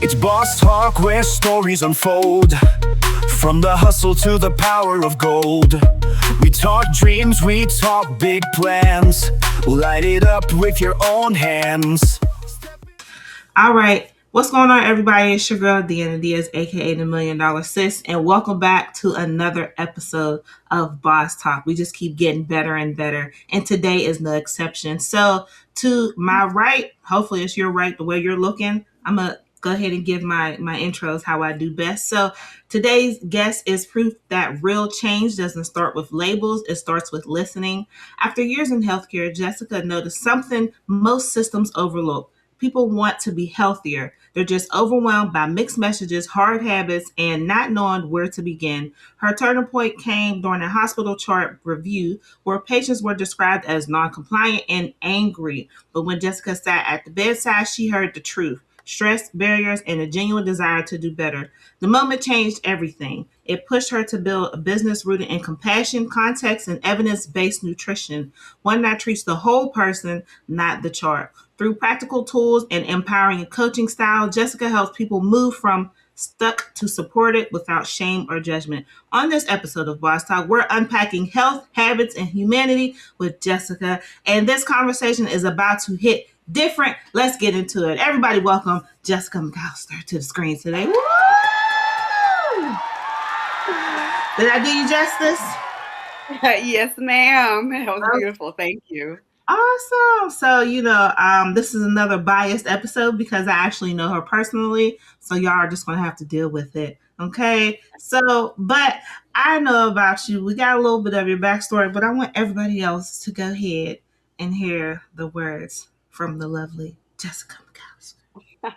It's Boss Talk where stories unfold. From the hustle to the power of gold. We talk dreams, we talk big plans. Light it up with your own hands. All right. What's going on, everybody? It's your girl, Deanna Diaz, aka the Million Dollar Sis, and welcome back to another episode of Boss Talk. We just keep getting better and better, and today is no exception. So, to my right, hopefully it's your right, the way you're looking, I'm going to go ahead and give my intros how I do best. So, today's guest is proof that real change doesn't start with labels, it starts with listening. After years in healthcare, Jessica noticed something most systems overlook. People want to be healthier. They're just overwhelmed by mixed messages, hard habits, and not knowing where to begin. Her turning point came during a hospital chart review where patients were described as noncompliant and angry. But when Jessica sat at the bedside, she heard the truth: stress, barriers, and a genuine desire to do better. The moment changed everything. It pushed her to build a business rooted in compassion, context, and evidence based nutrition, one that treats the whole person, not the chart. Through practical tools and empowering coaching style, Jessica helps people move from stuck to supported without shame or judgment. On this episode of Boss Talk, we're unpacking health, habits, and humanity with Jessica. And this conversation is about to hit different. Let's get into it. Everybody welcome Jessica McAllister to the screen today. Woo! Did I do you justice? Yes, ma'am. That was beautiful. Thank you. Awesome. So, this is another biased episode because I actually know her personally. So y'all are just going to have to deal with it. Okay. So, but I know about you. We got a little bit of your backstory, but I want everybody else to go ahead and hear the words from the lovely Jessica McAllister.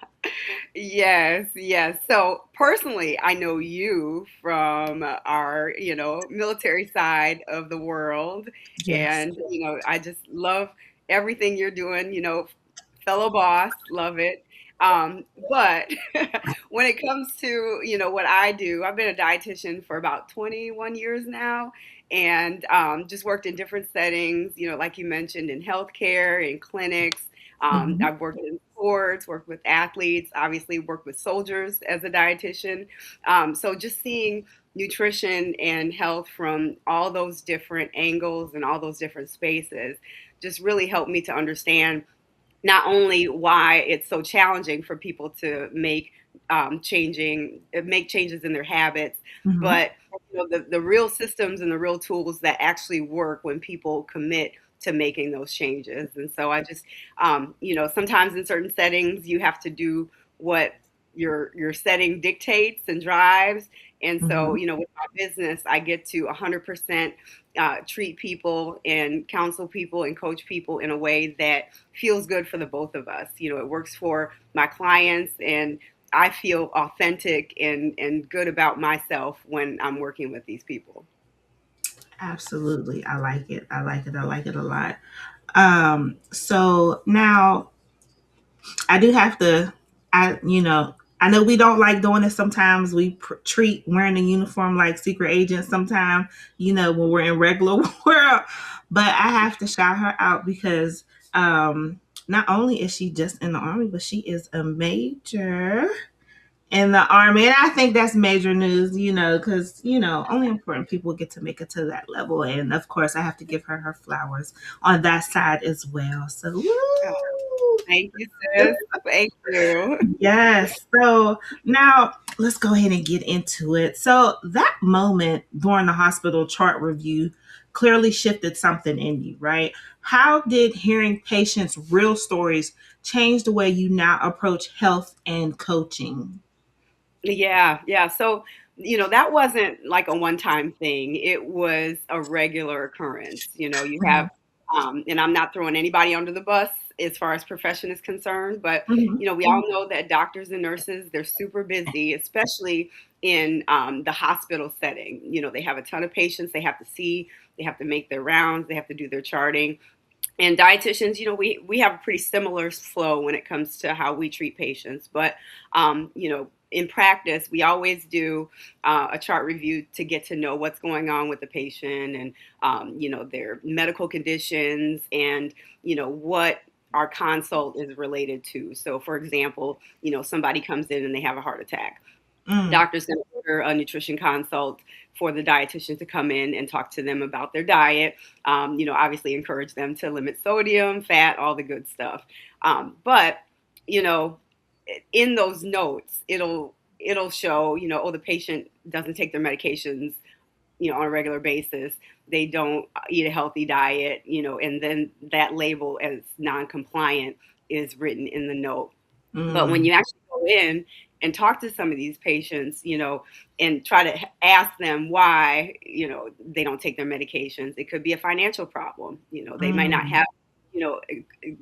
Yes. So personally, I know you from our, military side of the world. Yes. And, I just love everything you're doing, fellow boss, love it. But when it comes to, what I do, I've been a dietitian for about 21 years now, and just worked in different settings, like you mentioned, in healthcare, in clinics. Mhm. I've worked in sports, worked with athletes, obviously worked with soldiers as a dietitian. So just seeing nutrition and health from all those different angles and all those different spaces just really helped me to understand not only why it's so challenging for people to make changes in their habits, Mhm. but the real systems and the real tools that actually work when people commit to making those changes. And so I just, sometimes in certain settings you have to do what your setting dictates and drives. And so, Mhm. with my business, I get to 100% treat people and counsel people and coach people in a way that feels good for the both of us. It works for my clients, and I feel authentic and good about myself when I'm working with these people. Absolutely. I like it. I like it. I like it a lot. So now I do have to, I know we don't like doing it sometimes. We treat wearing a uniform like secret agents sometimes, when we're in regular world. But I have to shout her out because not only is she just in the Army, but she is a major in the Army. And I think that's major news, because, only important people get to make it to that level. And of course, I have to give her flowers on that side as well. So, Oh, woo! thank you, sis. Thank you. Yes. So now let's go ahead and get into it. So that moment during the hospital chart review clearly shifted something in you, right? How did hearing patients' real stories change the way you now approach health and coaching? Yeah. So, that wasn't like a one-time thing. It was a regular occurrence. You have, Mhm. and I'm not throwing anybody under the bus as far as profession is concerned, but, Mhm. we all know that doctors and nurses, they're super busy, especially in the hospital setting. They have a ton of patients they have to see, they have to make their rounds, they have to do their charting. And dietitians, we have a pretty similar flow when it comes to how we treat patients. But, in practice, we always do a chart review to get to know what's going on with the patient and, their medical conditions and, what our consult is related to. So, for example, somebody comes in and they have a heart attack. Mm. Doctor's going to order a nutrition consult for the dietitian to come in and talk to them about their diet. Obviously encourage them to limit sodium, fat, all the good stuff. But you know, in those notes, it'll show, oh, the patient doesn't take their medications, on a regular basis. They don't eat a healthy diet, and then that label as non-compliant is written in the note. But when Mm. you actually go in and talk to some of these patients, and try to ask them why, they don't take their medications, it could be a financial problem. They might not Mm. have,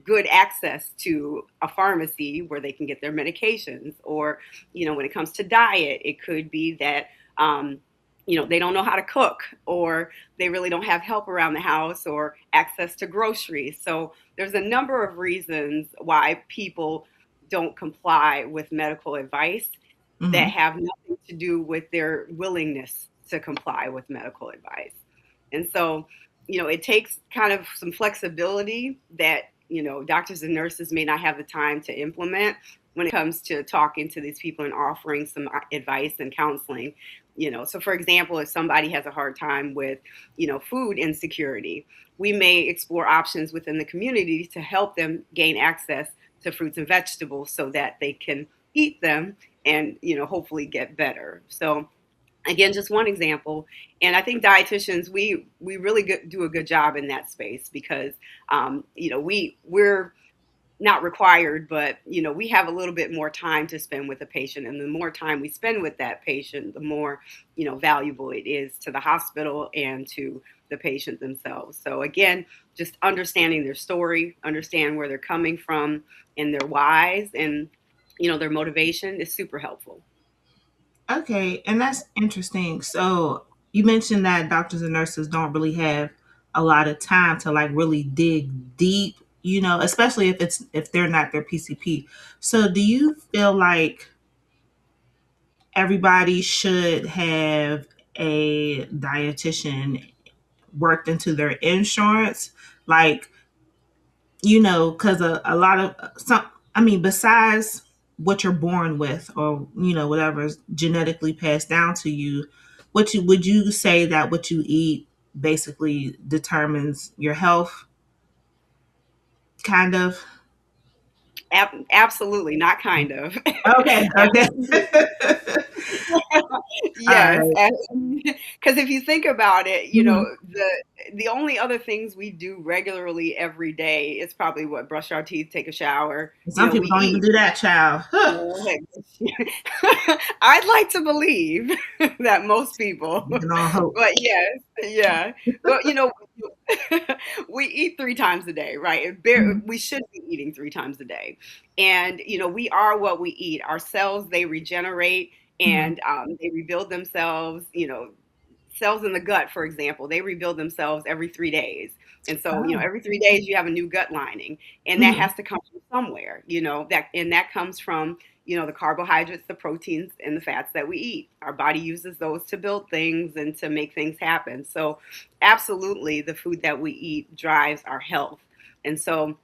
good access to a pharmacy where they can get their medications. Or, when it comes to diet, it could be that, they don't know how to cook, or they really don't have help around the house or access to groceries. So there's a number of reasons why people don't comply with medical advice that Mhm. have nothing to do with their willingness to comply with medical advice. And so, it takes kind of some flexibility that, doctors and nurses may not have the time to implement when it comes to talking to these people and offering some advice and counseling. So for example, if somebody has a hard time with, food insecurity, we may explore options within the community to help them gain access to fruits and vegetables so that they can eat them and, hopefully get better. So again, just one example. And I think dietitians, we really do a good job in that space because, we're not required, but we have a little bit more time to spend with the patient, and the more time we spend with that patient, the more valuable it is to the hospital and to the patient themselves. So again, just understanding their story, understand where they're coming from and their whys, and their motivation is super helpful. Okay, and that's interesting. So you mentioned that doctors and nurses don't really have a lot of time to like really dig deep, especially if they're not their PCP. So do you feel like everybody should have a dietitian worked into their insurance? Like, because a lot of some, I mean, besides what you're born with or, whatever's genetically passed down to you, would you say that what you eat basically determines your health, kind of? Absolutely, not kind of. Okay, okay. All Yes, right. because if you think about it, Mhm. the only other things we do regularly every day is probably what, brush our teeth, take a shower. Some We people don't even eat. do that, child. Huh. Well, heck, I'd like to believe that most people, We can all hope. but yes, yeah. But we eat 3 times a day, right? Mhm. We should be eating 3 times a day, and we are what we eat. Our cells, they regenerate Mhm. and they rebuild themselves. Cells in the gut, for example, they rebuild themselves every 3 days. And so, Oh. every 3 days you have a new gut lining, and that Mhm. has to come from somewhere, that comes from, the carbohydrates, the proteins, and the fats that we eat. Our body uses those to build things and to make things happen. So, absolutely, the food that we eat drives our health. And so,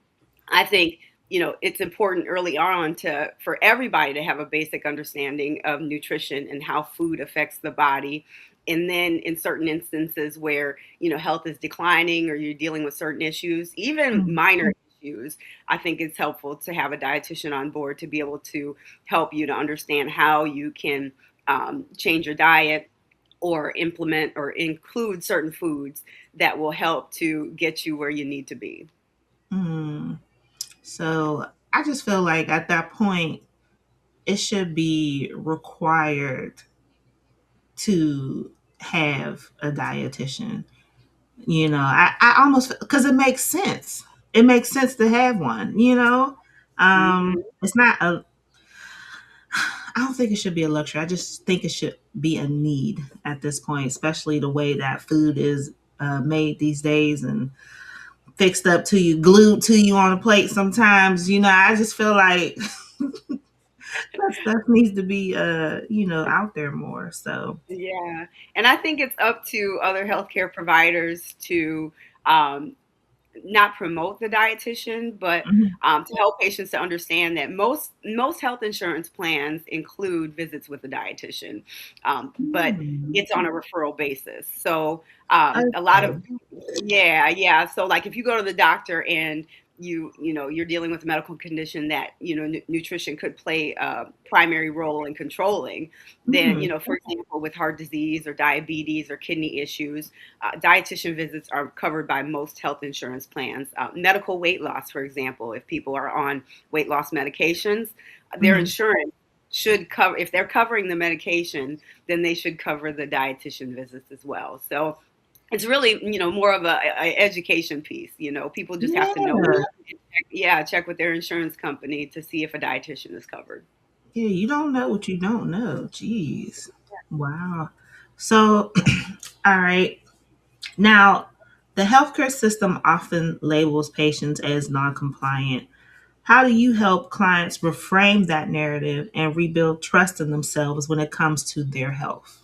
I think it's important early on to for everybody to have a basic understanding of nutrition and how food affects the body. And then in certain instances where health is declining or you're dealing with certain issues, even Mhm. minor issues, I think it's helpful to have a dietitian on board to be able to help you to understand how you can change your diet or implement or include certain foods that will help to get you where you need to be. Mm. So I just feel like at that point, it should be required to have a dietitian. I almost, because it makes sense. It makes sense to have one. Mhm. It's not a, I don't think it should be a luxury. I just think it should be a need at this point, especially the way that food is made these days and fixed up to you, glued to you on a plate sometimes. I just feel like That stuff needs to be out there more. So Yeah. And I think it's up to other healthcare providers to um, not promote the dietitian, but mhm. to help patients to understand that most health insurance plans include visits with a dietitian, but Hmm. it's on a referral basis. So a lot of Okay. yeah. So like if you go to the doctor and you're dealing with a medical condition that nutrition could play a primary role in controlling, then Hmm. for example with heart disease or diabetes or kidney issues, dietitian visits are covered by most health insurance plans. Medical weight loss, for example, if people are on weight loss medications, their Hmm. insurance should cover, if they're covering the medication, then they should cover the dietitian visits as well. So it's really, more of a education piece. People just have to know, Yeah. yeah, check with their insurance company to see if a dietitian is covered. Yeah, you don't know what you don't know. Jeez. Wow. So, all right. Now, the healthcare system often labels patients as non-compliant. How do you help clients reframe that narrative and rebuild trust in themselves when it comes to their health?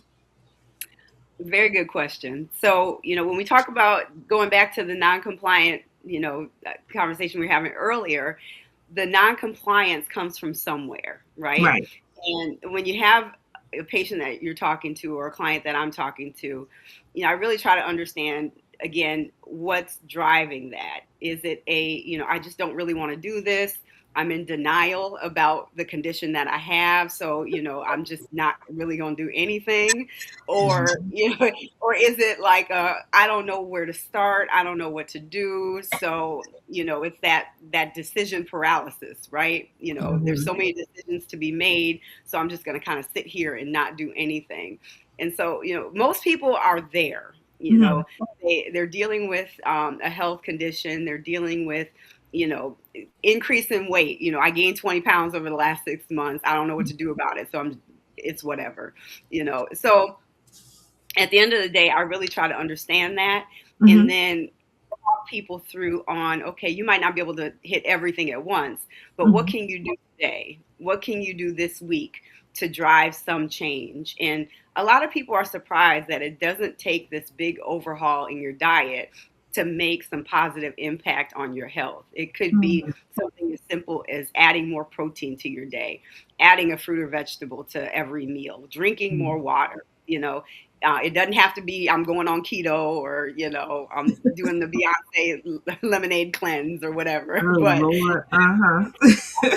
Very good question. So, when we talk about going back to the non-compliant, conversation we were having earlier, the non-compliance comes from somewhere, right? Right. And when you have a patient that you're talking to or a client that I'm talking to, I really try to understand again what's driving that. Is it I just don't really want to do this. I'm in denial about the condition that I have, so I'm just not really going to do anything, or Mhm. or is it like I don't know where to start, I don't know what to do, so it's that decision paralysis, right? There's Mhm. so many decisions to be made, so I'm just going to kind of sit here and not do anything. And so most people are there. Mhm. They're dealing with a health condition, they're dealing with you know increase in weight. I gained 20 pounds over the last 6 months, I don't know what to do about it, so it's whatever. So at the end of the day, I really try to understand that, and Mhm. then talk people through on, okay, you might not be able to hit everything at once, but what Mhm. can you do today? What can you do this week to drive some change? And a lot of people are surprised that it doesn't take this big overhaul in your diet to make some positive impact on your health. It could be Mhm. something as simple as adding more protein to your day, adding a fruit or vegetable to every meal, drinking more water. It doesn't have to be I'm going on keto, or I'm doing the Beyonce lemonade cleanse or whatever. Oh But Lord. Uh-huh.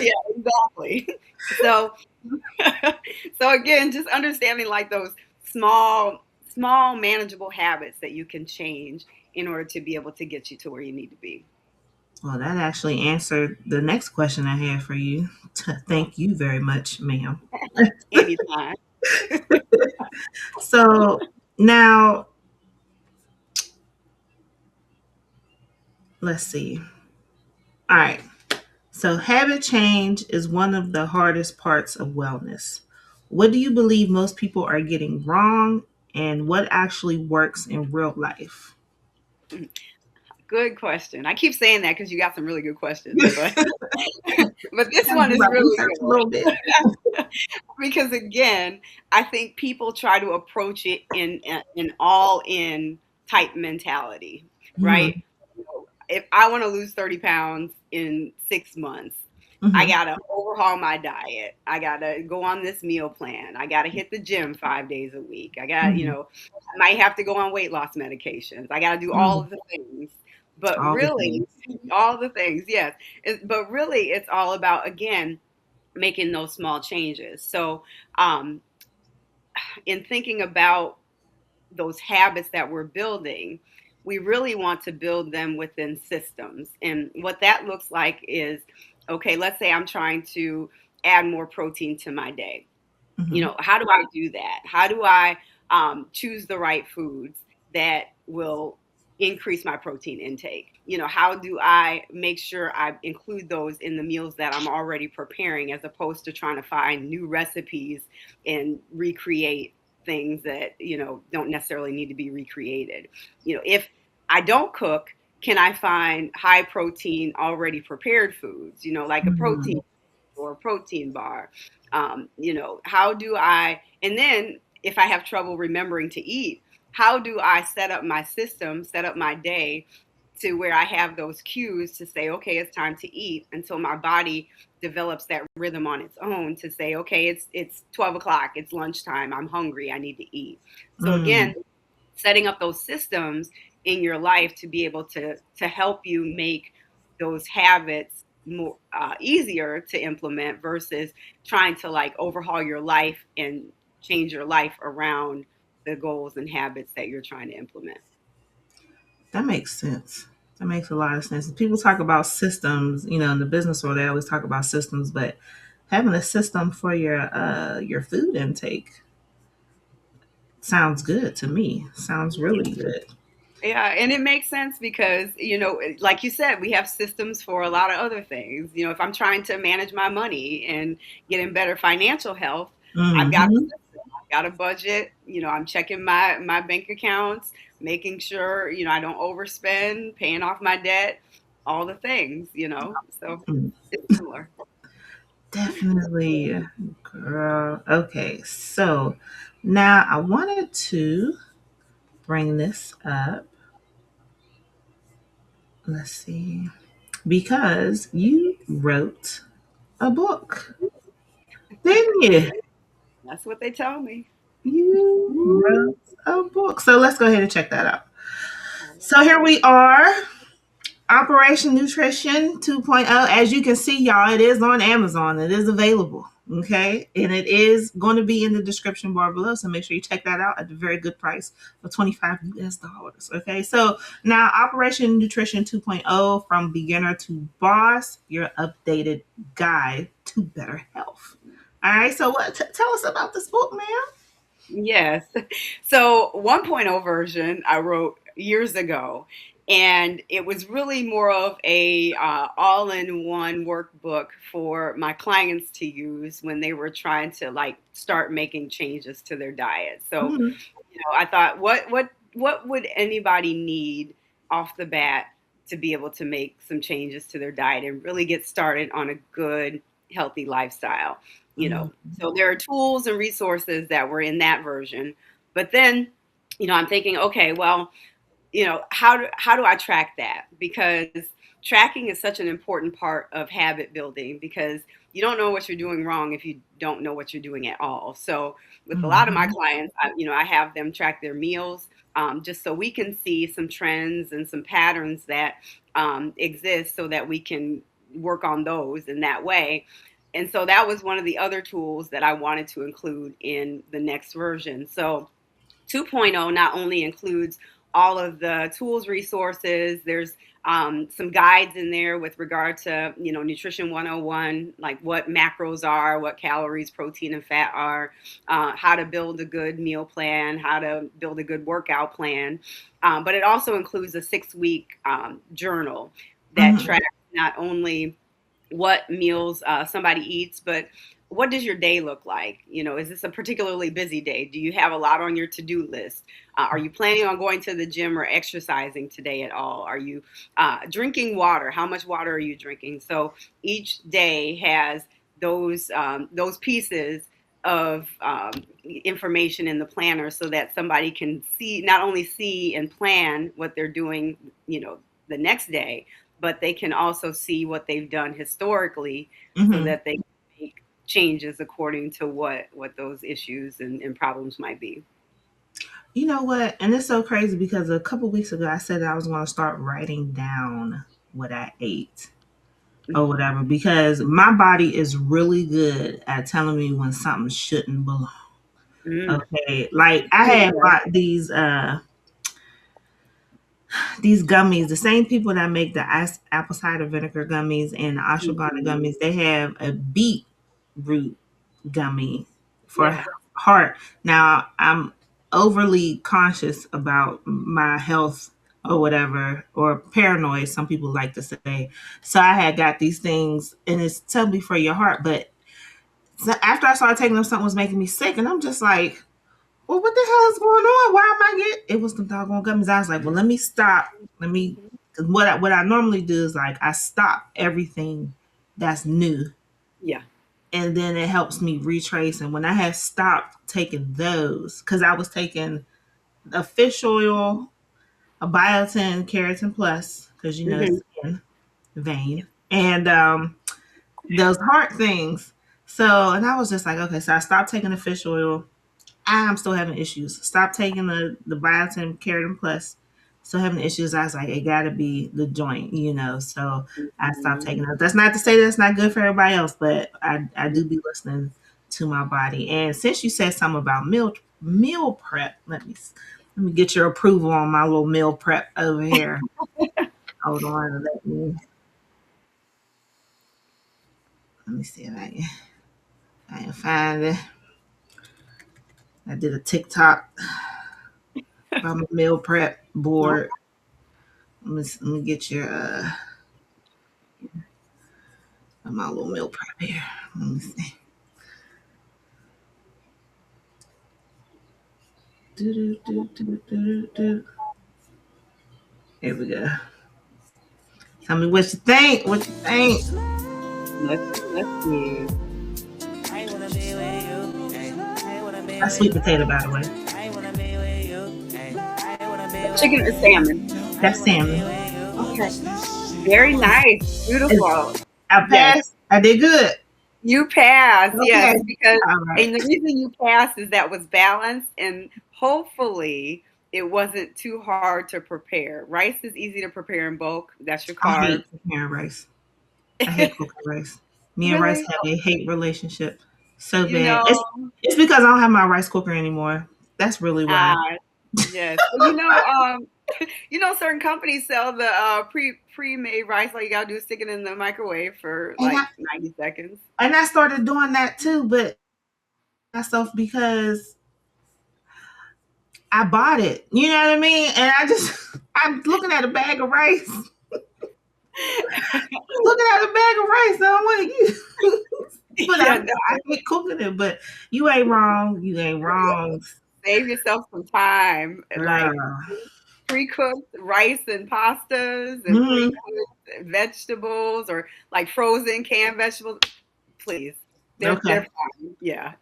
yeah, exactly. So so again, just understanding like those small manageable habits that you can change in order to be able to get you to where you need to be. Well, that actually answered the next question I had for you. Thank you very much, ma'am. Anytime. So now let's see. All right. So habit change is one of the hardest parts of wellness. What do you believe most people are getting wrong and what actually works in real life? Good question. I keep saying that because you got some really good questions, but but this Gotta one do is my really research a little good. bit. Because again, I think people try to approach it in an all in type mentality, right? Mhm. If I want to lose 30 pounds in 6 months, I Mhm. gotta overhaul my diet. I gotta go on this meal plan. I gotta hit the gym 5 days a week. Mhm. I might have to go on weight loss medications. I gotta do all Mhm. of the things. But All the really, things. all the things, yes. But really, it's all about, again, making those small changes. So, um, in thinking about those habits that we're building, we really want to build them within systems. And what that looks like is, okay, let's say I'm trying to add more protein to my day. Mhm. How do I do that? How do I choose the right foods that will increase my protein intake? How do I make sure I include those in the meals that I'm already preparing, as opposed to trying to find new recipes and recreate things that, don't necessarily need to be recreated? If I don't cook, can I find high protein, already prepared foods, like a protein Mhm. or a protein bar? How do I, and then if I have trouble remembering to eat, how do I set up my system, set up my day to where I have those cues to say, okay, it's time to eat, until my body develops that rhythm on its own to say, okay, it's 12 o'clock, it's lunchtime, I'm hungry, I need to eat. So again, Mm. setting up those systems in your life to be able to help you make those habits more easier to implement versus trying to like overhaul your life and change your life around the goals and habits that you're trying to implement. That makes sense. That makes a lot of sense. People talk about systems, in the business world, they always talk about systems, but having a system for your food intake sounds good to me. Sounds really good. Yeah, and it makes sense because, like you said, we have systems for a lot of other things. If I'm trying to manage my money and get in better financial health, I've got a Hmm. system, I've got a budget, I'm checking my bank accounts, making sure, I don't overspend, paying off my debt, all the things. So it's similar. Definitely, girl. Okay, so now I wanted to bring this up. Let's see. Because you wrote a book, didn't you? That's what they tell me. You wrote a book. So let's go ahead and check that out. All So here we are, Operation Nutrition 2.0. As you can see, y'all, it is on Amazon. It is available. Okay. And it is going to be in the description bar below. So make sure you check that out at a very good price of 25 US dollars. Okay. So now Operation Nutrition 2.0, from beginner to boss, your updated guide to better health. All right. So tell us about this book, ma'am. Yes. So 1.0 version I wrote years ago, and it was really more of a all-in-one workbook for my clients to use when they were trying to like start making changes to their diet. So, Mhm. I thought, what would anybody need off the bat to be able to make some changes to their diet and really get started on a good, healthy lifestyle? So there are tools and resources that were in that version. But then, I'm thinking, okay, well, how do I track that? Because tracking is such an important part of habit building, because you don't know what you're doing wrong if you don't know what you're doing at all. So with a lot of my Mhm. clients, I have them track their meals, just so we can see some trends and some patterns that exist, so that we can work on those in that way. And so that was one of the other tools that I wanted to include in the next version. So 2.0 not only includes all of the tools, resources, there's some guides in there with regard to, nutrition 101, like what macros are, what calories, protein, and fat are, how to build a good meal plan, how to build a good workout plan. But it also includes a 6-week journal that Mhm. tracks not only what meals somebody eats, but what does your day look like? Is this a particularly busy day? Do you have a lot on your to-do list? Are you planning on going to the gym or exercising today at all? Are you drinking water? How much water are you drinking? So each day has those pieces of information in the planner, so that somebody can see, not only see and plan what they're doing, the next day, but they can also see what they've done historically, so Mhm. that they can make changes according to what those issues and problems might be. You know what? And it's so crazy because a couple weeks ago I said that I was going to start writing down what I ate or Mhm. whatever, because my body is really good at telling me when something shouldn't belong. Mm. Okay. Like I had bought these gummies, the same people that make the apple cider vinegar gummies and the ashwagandha Mhm. gummies, they have a beetroot gummy for Yeah. heart. Now, I'm overly conscious about my health or whatever, or paranoid, some people like to say. So I had got these things, and it's tell me for your heart. But so after I started taking them, something was making me sick, and I'm just like, well, what the hell is going on? Why am I getting? It was the doggone gummies. I was like, well, let me stop. Let me. Cause what I normally do is like I stop everything that's new, Yeah. and then it helps me retrace. And when I had stopped taking those, because I was taking a fish oil, a biotin, keratin plus, because Hmm. skin, vein, and those heart things. So, and I was just like, okay, so I stopped taking the fish oil. I'm still having issues. Stop taking the biotin, keratin plus. Still having issues. I was like, it got to be the joint. So I stopped taking it. That's not to say that's not good for everybody else, but I do be listening to my body. And since you said something about meal prep, let me get your approval on my little meal prep over here. Hold on, let me see if I can find it. I did a TikTok about my meal prep No. board. Let me get your my little meal prep here. Let me see. Do, do, do, do, do, do. Here we go. Tell me what you think. What you think? Let's see. That's sweet potato, by the way. Chicken or salmon? That's salmon. Okay. Very nice. Beautiful. I Yes. passed. I did good. You passed, yes, Okay. because All right. and the reason you passed is that was balanced and hopefully it wasn't too hard to prepare. Rice is easy to prepare in bulk. That's your I carbs. hate preparing rice. I hate cooking rice. Me and rice Really? have a hate relationship so You bad. know, It's because I don't have my rice cooker anymore. That's really why. uh, yes. Well, certain companies sell the pre-made rice. All you gotta do is stick it in the microwave for And like 90 seconds. I started doing that too, but myself because I bought it. You know what I mean? And I'm looking at a bag of rice. Looking at a bag of rice. And I'm like, but Yeah, I hate cooking it. But you ain't wrong. You ain't wrong, save yourself some time. Like girl. pre-cooked rice and pastas and Mm-hmm. pre-cooked vegetables or like frozen canned vegetables. Please, they're Okay. fine. Yeah,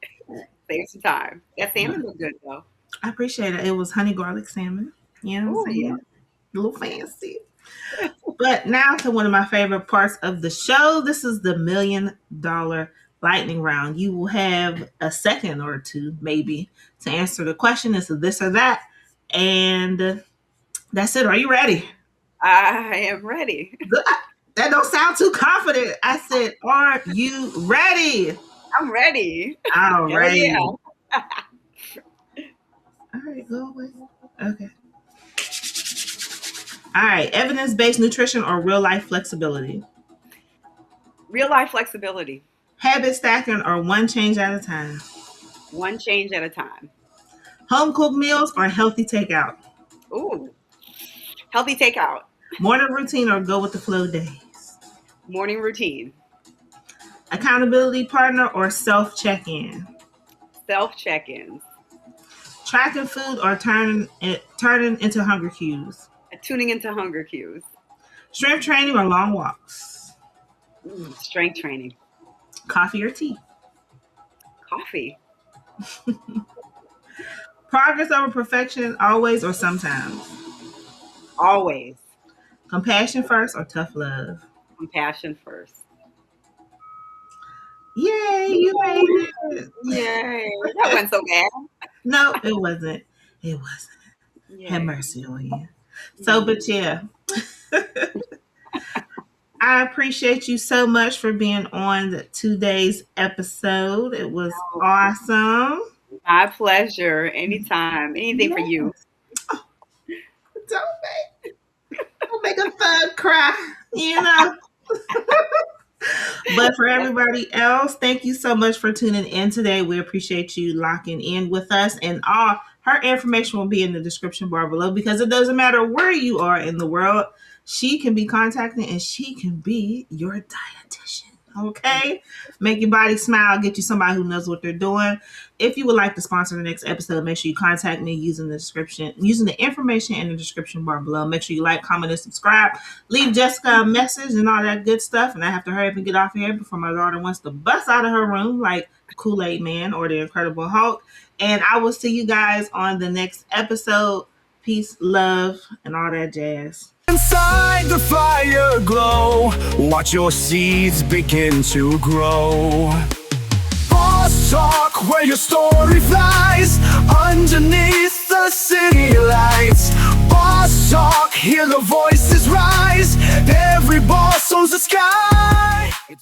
save some time. That salmon look good though. I appreciate it. It was honey garlic salmon. You know what Oh I'm yeah. saying? A little fancy. But now to one of my favorite parts of the show. This is the $1 million lightning round. You will have a second or two, maybe, to answer the question. It's a this or that. And that's it. Are you ready? I am ready. Good. That don't sound too confident. I said, are you ready? I'm ready. All Hell yeah. right. All right, go away. Okay. All right. Evidence based nutrition or real life flexibility? Real life flexibility. Habit stacking or one change at a time? One change at a time. Home cooked meals or healthy takeout? Ooh, healthy takeout. Morning routine or go with the flow days? Morning routine. Accountability partner or self check in? Self check-ins. Tracking food or turning into hunger cues? Tuning into hunger cues. Strength training or long walks? Strength training. Coffee or tea? Coffee. Progress over perfection always or sometimes? Always. Compassion first or tough love? Compassion first. Yay, you made it. Yay. That went so bad. No, it wasn't. It wasn't. Have Yay. mercy on you. So, but yeah. I appreciate you so much for being on today's episode. It was awesome. My pleasure. Anytime. Anything for you. Yes. Oh, don't make a thug cry, you know. But for everybody else, thank you so much for tuning in today. We appreciate you locking in with us. And all her information will be in the description bar below because it doesn't matter where you are in the world. She can be contacted and she can be your dietitian. Okay, make your body smile, get you somebody who knows what they're doing. If you would like to sponsor the next episode, make sure you contact me using the information in the description bar below. Make sure you like, comment, and subscribe. Leave Jessica a message and all that good stuff. And I have to hurry up and get off here before my daughter wants to bust out of her room like the Kool-Aid Man or the Incredible Hulk. And I will see you guys on the next episode. Peace, love, and all that jazz. Inside the fire glow, watch your seeds begin to grow. Boss Talk, where your story flies underneath the city lights. Boss Talk, hear the voices rise. Every boss owns the sky.